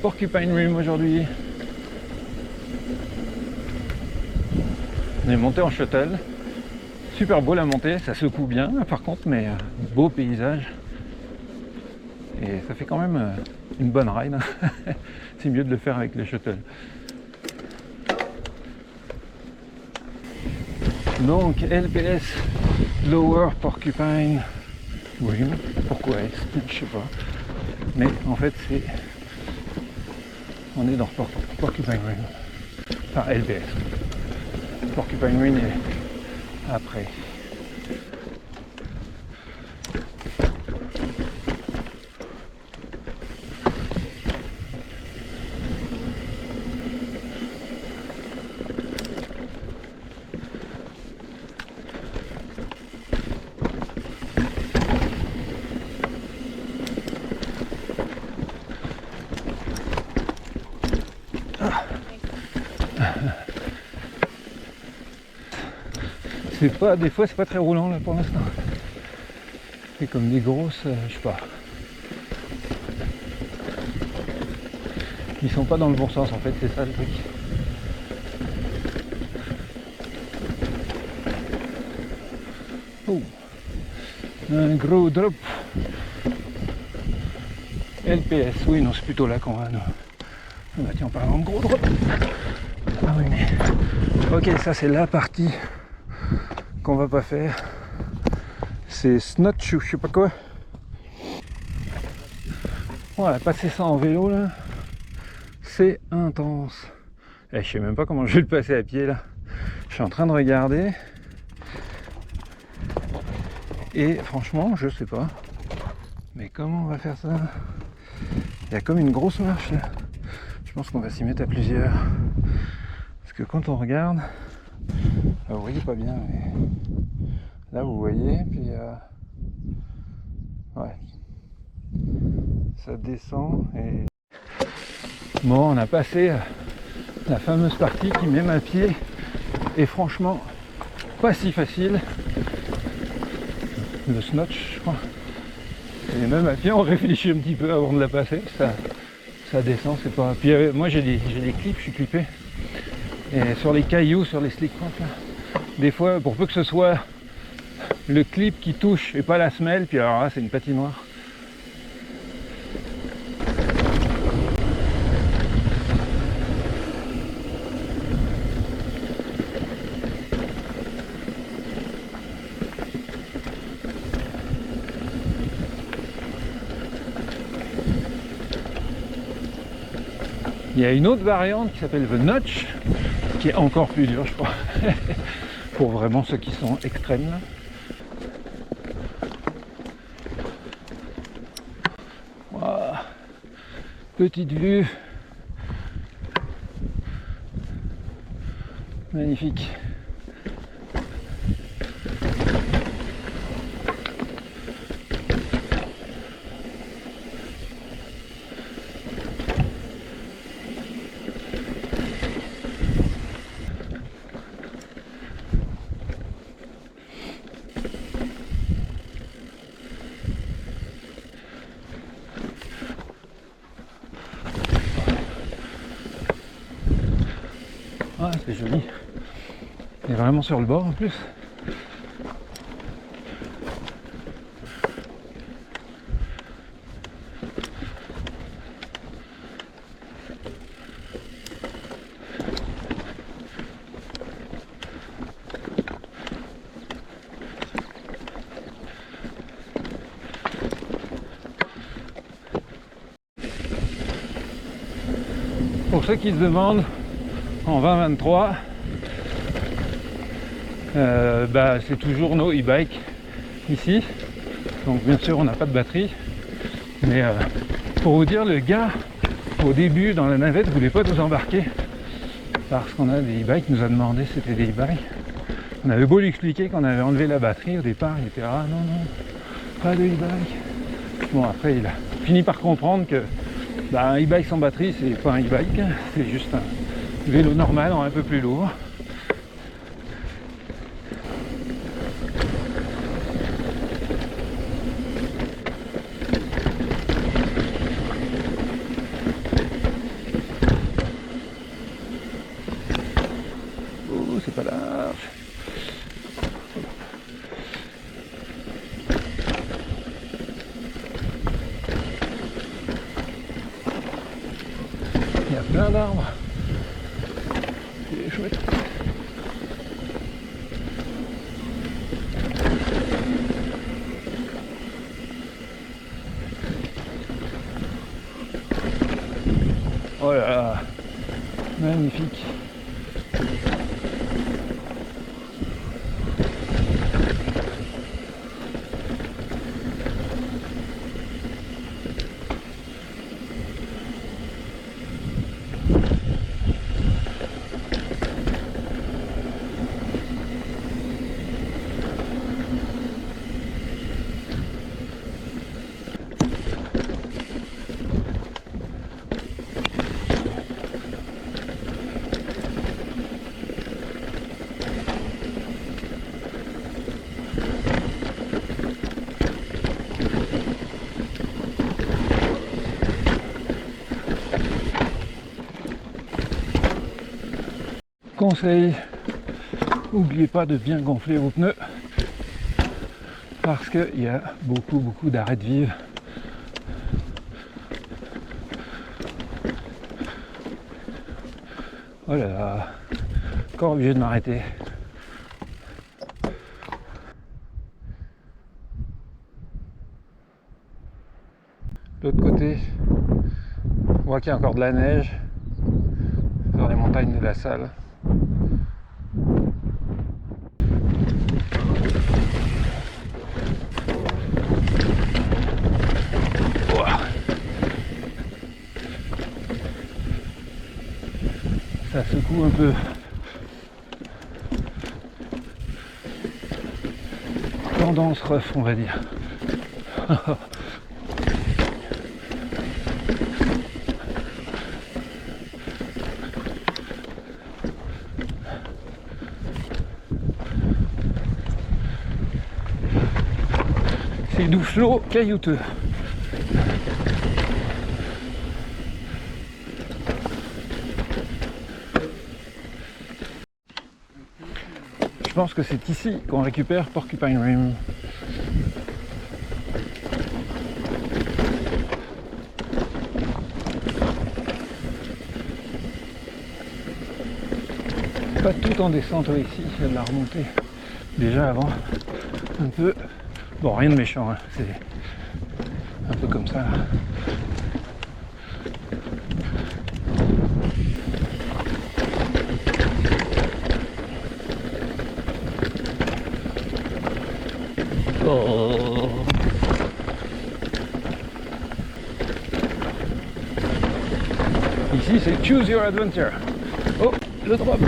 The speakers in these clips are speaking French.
Porcupine Rim aujourd'hui. On est monté en shuttle. Super beau la montée, ça secoue bien par contre, mais beau paysage. Et ça fait quand même une bonne ride. C'est mieux de le faire avec le shuttle. Donc LPS Lower Porcupine Rim. Pourquoi est-ce? Je sais pas. Mais en fait c'est... On est dans Porcupine Rim. Enfin LPS. Porcupine Rim est après. C'est pas, des fois c'est pas très roulant là pour l'instant. C'est comme des grosses, je sais pas. Ils sont pas dans le bon sens en fait, c'est ça le truc. Oh, un gros drop. LPS, oui non c'est plutôt là qu'on va nous. Ah bah tiens en parlant de gros drop. Ah oui mais. Ok ça c'est la partie qu'on va pas faire. C'est snowshoe, je sais pas quoi. Voilà, passer ça en vélo là, c'est intense. Et je sais même pas comment je vais le passer à pied là. Je suis en train de regarder. Et franchement, je sais pas. Mais comment on va faire ça? Il y a comme une grosse marche là. Je pense qu'on va s'y mettre à plusieurs. Parce que quand on regarde, vous voyez pas bien, mais là vous voyez, puis ouais, ça descend et bon, on a passé la fameuse partie qui même à pied est franchement pas si facile. Le snatch, je crois. Et même à pied, on réfléchit un petit peu avant de la passer. Ça descend, c'est pas. Puis moi j'ai des clips, je suis clippé. Et sur les cailloux, sur les slick points là, des fois, pour peu que ce soit le clip qui touche et pas la semelle, puis alors là c'est une patinoire. Il y a une autre variante qui s'appelle The Notch, qui est encore plus dure, je crois, pour vraiment ceux qui sont extrêmes là. Wow. Petite vue, magnifique. Ah, c'est joli. Il est vraiment sur le bord en plus. Pour ceux qui se demandent, en 2023, c'est toujours nos e-bikes ici. Donc bien sûr on n'a pas de batterie. Mais pour vous dire, le gars au début dans la navette voulait pas nous embarquer parce qu'on a des e-bikes, nous a demandé si c'était des e-bikes. On avait beau lui expliquer qu'on avait enlevé la batterie au départ, il était ah non, pas de e-bike. Bon après il a fini par comprendre que un e-bike sans batterie c'est pas un e-bike, c'est juste un vélo normal un peu plus lourd. plein d'arbres. C'est chouette. Oh là là, magnifique. Conseil, n'oubliez pas de bien gonfler vos pneus parce qu'il y a beaucoup d'arrêts de vivre. Oh là là, encore obligé de m'arrêter. De l'autre côté, on voit qu'il y a encore de la neige dans les montagnes de la Salle. Ça secoue un peu. Tendance rough, on va dire. C'est doux flot caillouteux. Je pense que c'est ici qu'on récupère Porcupine Rim. Pas tout en descente ici, il y a de la remontée. Déjà avant, un peu. Bon, rien de méchant, hein. C'est un peu comme ça. Oh. Ici c'est Choose Your Adventure. Oh, le drop.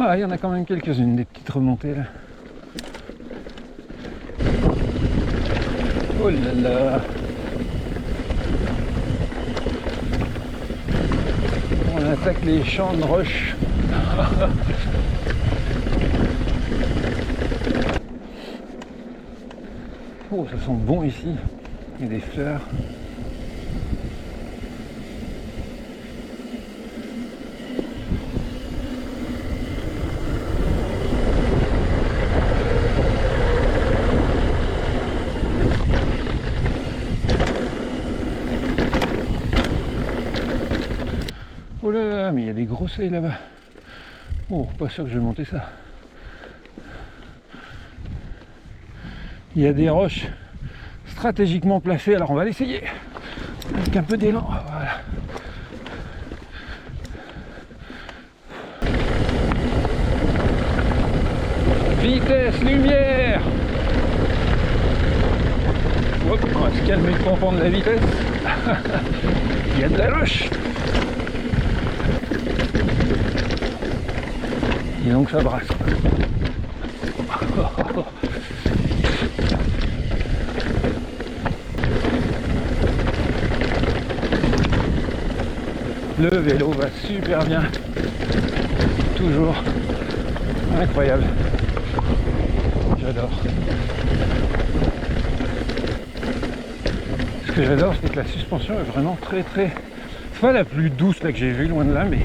Ah, il y en a quand même quelques-unes, des petites remontées là. Oh là là. On attaque les champs de roches. Oh, ça sent bon ici. Il y a des fleurs. Oh là là, mais il y a des gros seuils là-bas. Oh, pas sûr que je vais monter ça. Il y a des roches stratégiquement placées, alors on va l'essayer. Avec un peu d'élan, voilà. Vitesse, lumière. Hop, on va se calmer pour prendre la vitesse. Il y a de la roche. Et donc ça brasse. Le vélo va super bien. Toujours incroyable. J'adore. Ce que j'adore, c'est que la suspension est vraiment très très... C'est pas la plus douce là que j'ai vue, loin de là, mais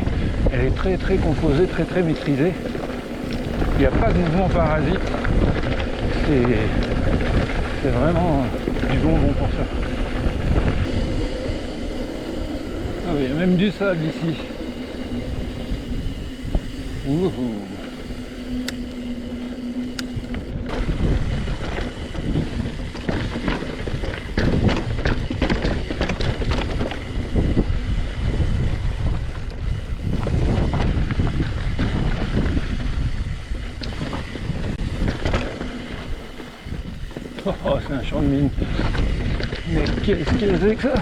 elle est très très composée, très très maîtrisée. Il n'y a pas de mouvement parasite. C'est vraiment du bonbon pour ça. Ah oui, il y a même du sable ici. Wouhou. Oh, c'est un champ de mine. Mais qu'est-ce que c'est que ça?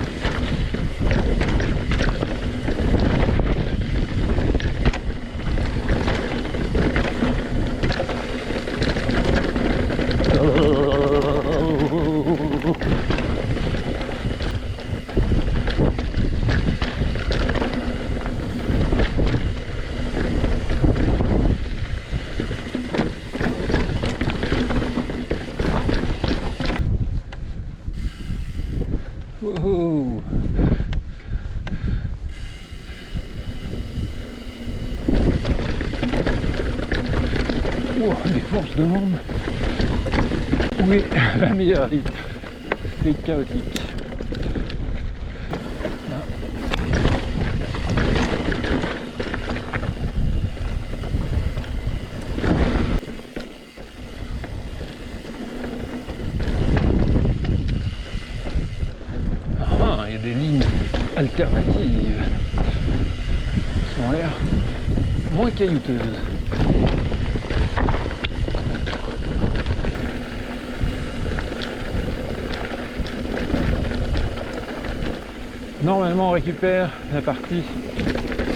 Wouhou. Oh, des fois on se demande où est la meilleure ligne. C'est chaotique. Ah, il y a des lignes alternatives qui ont l'air moins caillouteuses. Normalement on récupère la partie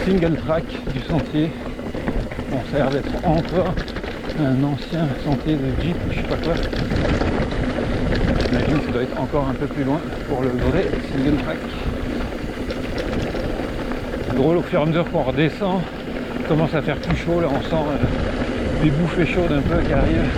single track du sentier. Bon, ça a l'air d'être encore un ancien sentier de Jeep, je sais pas quoi. J'imagine que ça doit être encore un peu plus loin pour le vrai single track. C'est drôle, au fur et à mesure qu'on redescend, il commence à faire plus chaud, là on sent des bouffées chaudes un peu qui arrivent.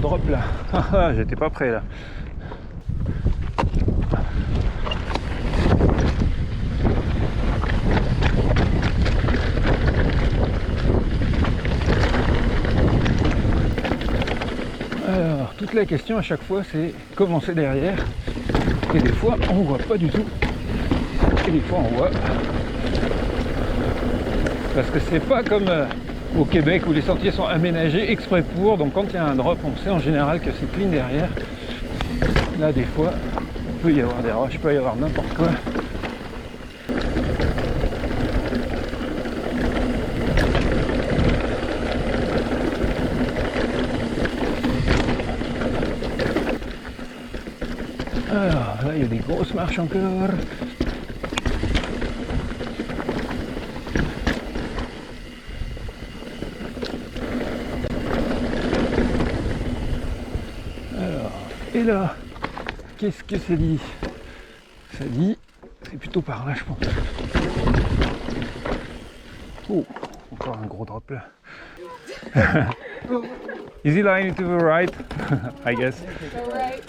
Drop là. J'étais pas prêt là. Alors, toute la question à chaque fois c'est commencer derrière. Et des fois on voit pas du tout. Et des fois on voit. Parce que c'est pas comme au Québec où les sentiers sont aménagés exprès pour, donc quand il y a un drop on sait en général que c'est clean derrière. Là des fois il peut y avoir des roches, il peut y avoir n'importe quoi. Alors là il y a des grosses marches encore. Et là, qu'est-ce que ça dit? Ça dit, c'est plutôt par là, je pense. Oh, encore un gros drop là. Easy line to the right, I guess. Go right.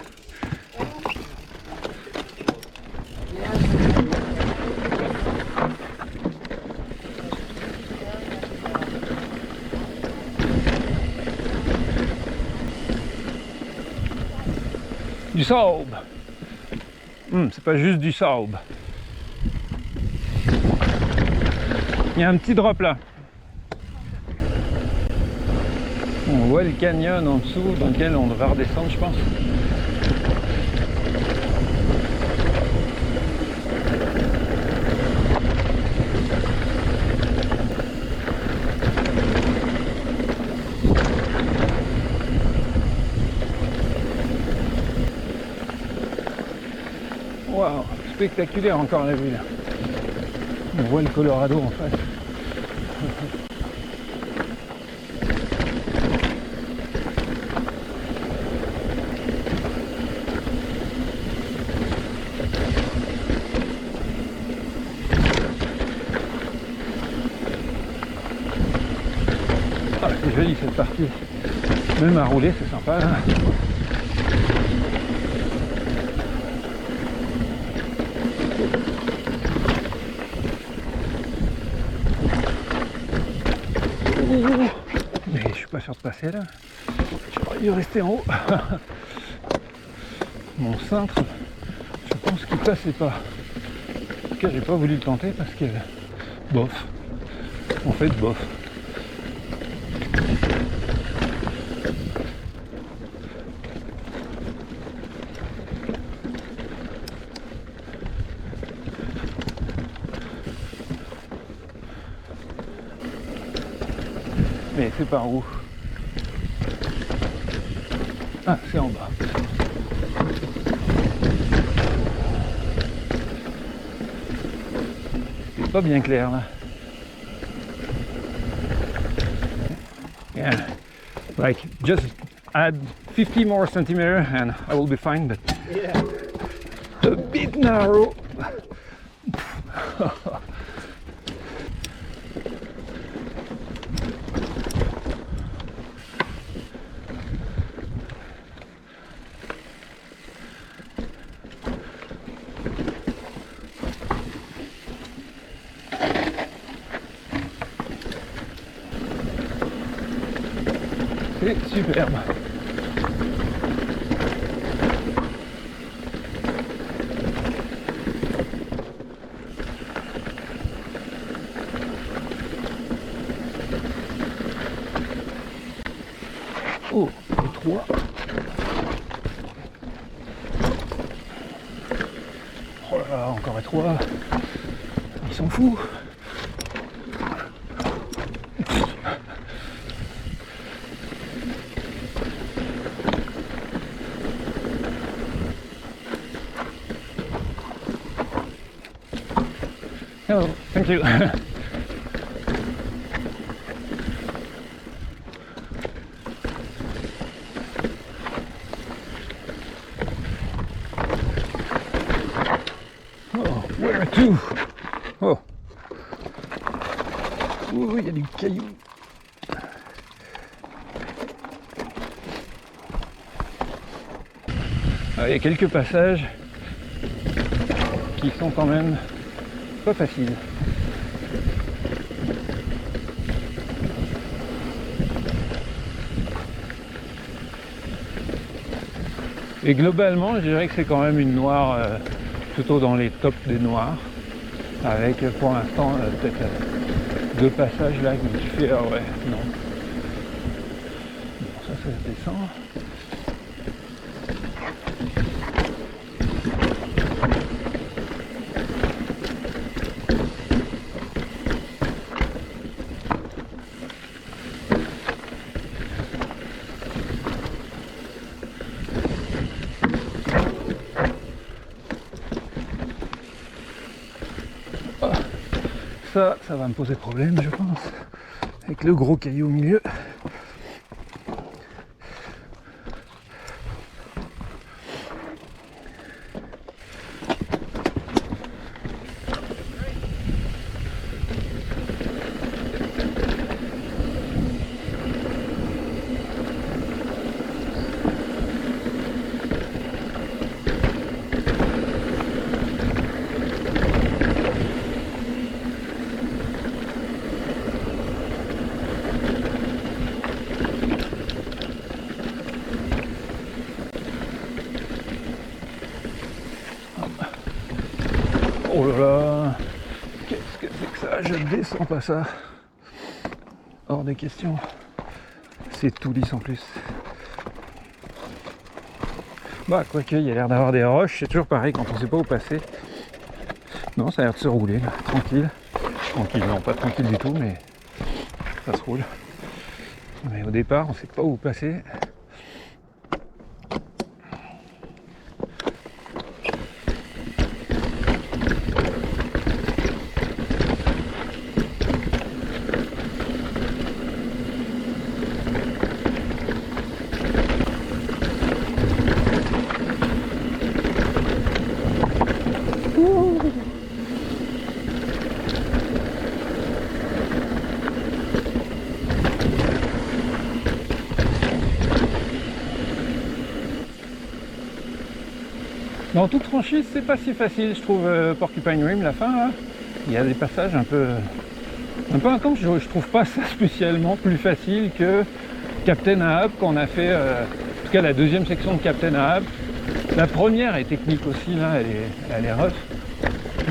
Du sable. C'est pas juste du sable. Il y a un petit drop là. On voit le canyon en dessous dans lequel on va redescendre, je pense. Waouh, spectaculaire encore la vue là. On voit le Colorado en face. Ah, c'est joli cette partie. Même à rouler, c'est sympa là. Mais je suis pas sûr de passer là. J'aurais dû rester en haut. Mon cintre, je pense qu'il passait pas. En tout cas, j'ai pas voulu le tenter parce que bof. En fait, bof. Mais c'est par où? Ah, c'est en bas. C'est pas bien clair là. Yeah, like just add 50 more centimeters and I will be fine, but yeah, a bit narrow. C'est superbe. Oh, étroit. Oh là là, encore étroit. Ils sont fous. Hello, thank you. Oh, where to? Oh. Oh, il y a du caillou. Ah, il y a quelques passages qui sont quand même pas faciles. Et globalement, je dirais que c'est quand même une noire plutôt dans les tops des noirs, avec pour l'instant peut-être deux passages là qui me fais ah ouais, non. Bon, ça se descend. Ça va me poser problème, je pense, avec le gros caillou au milieu. Oh là là, qu'est-ce que c'est que ça? Je ne descends pas ça. Hors des questions. C'est tout lisse en plus. Bah, quoique, il y a l'air d'avoir des roches. C'est toujours pareil quand on ne sait pas où passer. Non, ça a l'air de se rouler là, tranquille. Tranquille, non, pas tranquille du tout, mais ça se roule. Mais au départ, on ne sait pas où passer. Mais en toute franchise, c'est pas si facile, je trouve, Porcupine Rim, la fin, là. Il y a des passages un peu intenses. Je trouve pas ça spécialement plus facile que Captain Ahab qu'on a fait, en tout cas la deuxième section de Captain Ahab. La première est technique aussi, là, elle est rough.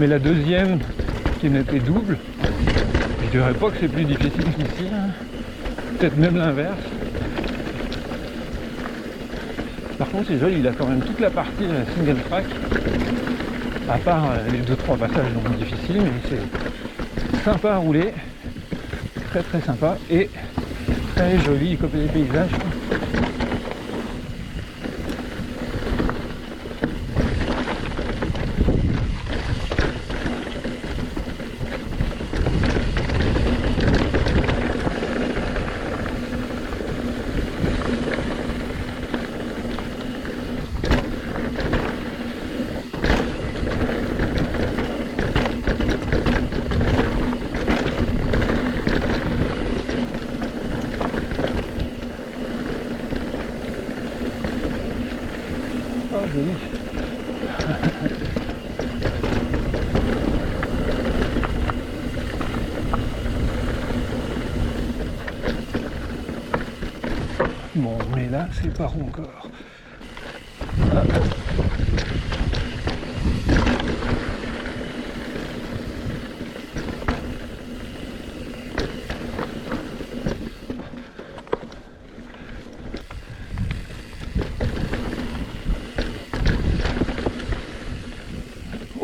Mais la deuxième, qui n'était double, je dirais pas que c'est plus difficile qu'ici, hein. Peut-être même l'inverse. Par contre, c'est joli, il a quand même toute la partie single track, à part les 2-3 passages donc difficiles, mais c'est sympa à rouler, très très sympa et très joli, côté des paysages. Oh, joli. Bon, mais là, c'est par où encore? Ah.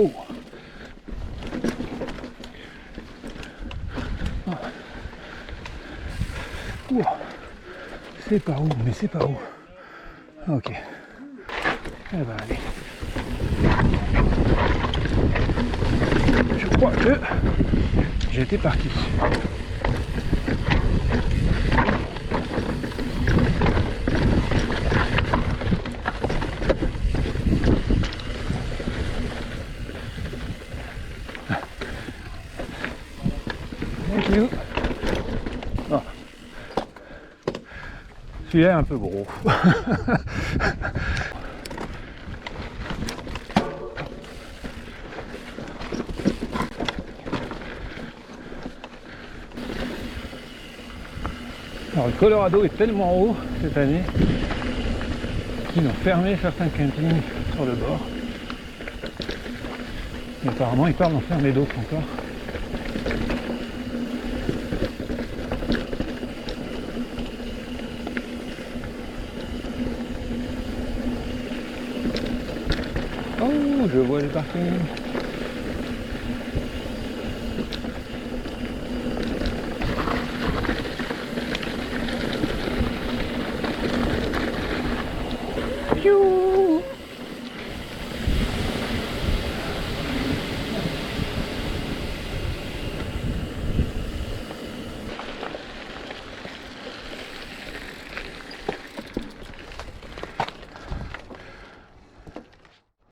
Oh. Oh. C'est pas où, mais c'est pas où. Ok. Eh ben allez. Je crois que j'étais parti. Thank you. Oh. Celui-là est un peu gros. Alors le Colorado est tellement haut cette année qu'ils ont fermé certains campings sur le bord. Et apparemment ils parlent d'en fermer d'autres encore. Oh, je vois le parking.